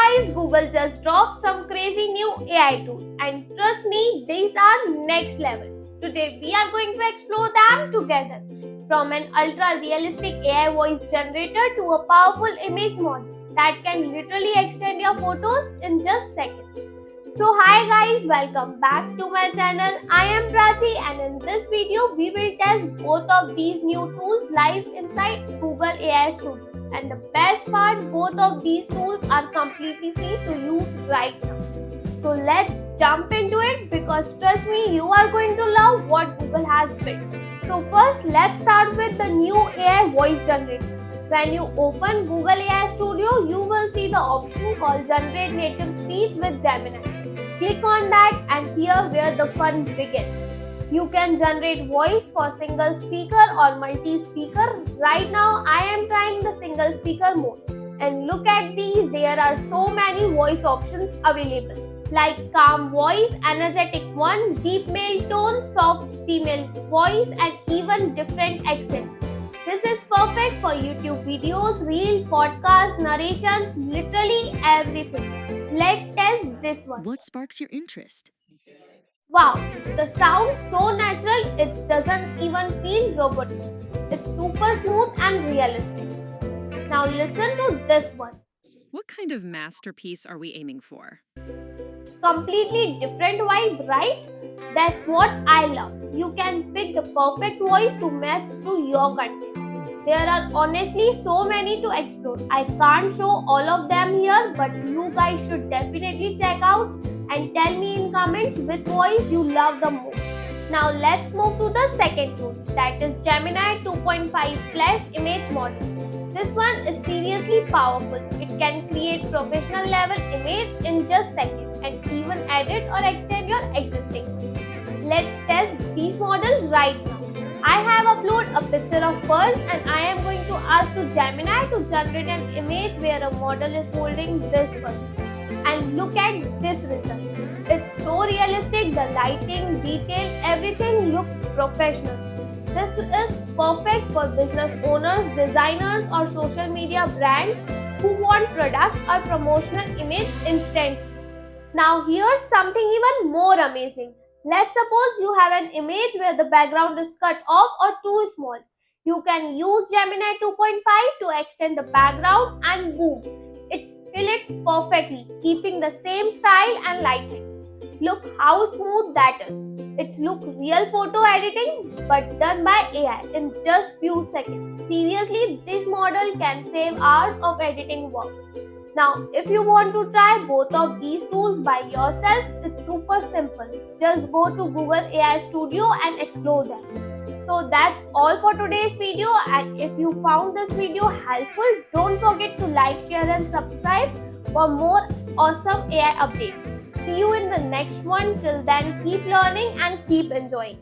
guys, Google just dropped some crazy new AI tools and trust me, these are next level. Today we are going to explore them together. From an ultra realistic AI voice generator to a powerful image model that can literally extend your photos in just seconds. So hi guys, welcome back to my channel. I am Prachi and in this video we will test both of these new tools live inside Google AI Studio. And the best part, both of these tools are completely free to use right now. So let's jump into it because trust me, you are going to love what Google has built. So first, let's start with the new AI voice generator. When you open Google AI Studio, you will see the option called Generate Native Speech with Gemini. Click on that and here where the fun begins. You can generate voice for single speaker or multi-speaker. Right now, I am trying the single speaker mode. And look at these, there are so many voice options available. Like calm voice, energetic one, deep male tone, soft female voice, and even different accent. This is perfect for YouTube videos, reels, podcasts, narrations, literally everything. Let's test this one. What sparks your interest? Wow, the sound so natural, it doesn't even feel robotic. It's super smooth and realistic. Now listen to this one. What kind of masterpiece are we aiming for? Completely different vibe, right? That's what I love. You can pick the perfect voice to match to your content. There are honestly so many to explore. I can't show all of them here, but you guys should definitely check out and tell me in comments which voice you love the most. Now let's move to the second tool, that is Gemini 2.5 Flash Image Model. This one is seriously powerful. It can create professional level image in just seconds and even edit or extend your existing one. Let's test these models right now. I have uploaded a picture of birds and I am going to ask to Gemini to generate an image where a model is holding this bird. And look at this result. It's so realistic, the lighting, detail, everything looks professional. This is perfect for business owners, designers or social media brands who want product or promotional image instantly. Now here's something even more amazing. Let's suppose you have an image where the background is cut off or too small. You can use Gemini 2.5 to extend the background and boom, it's fill it perfectly, keeping the same style and lighting. Look how smooth that is. It's look real photo editing but done by AI in just few seconds. Seriously, this model can save hours of editing work. Now, if you want to try both of these tools by yourself, it's super simple. Just go to Google AI Studio and explore them. So that's all for today's video, and if you found this video helpful, don't forget to like, share and subscribe for more awesome AI updates. See you in the next one. Till then, keep learning and keep enjoying.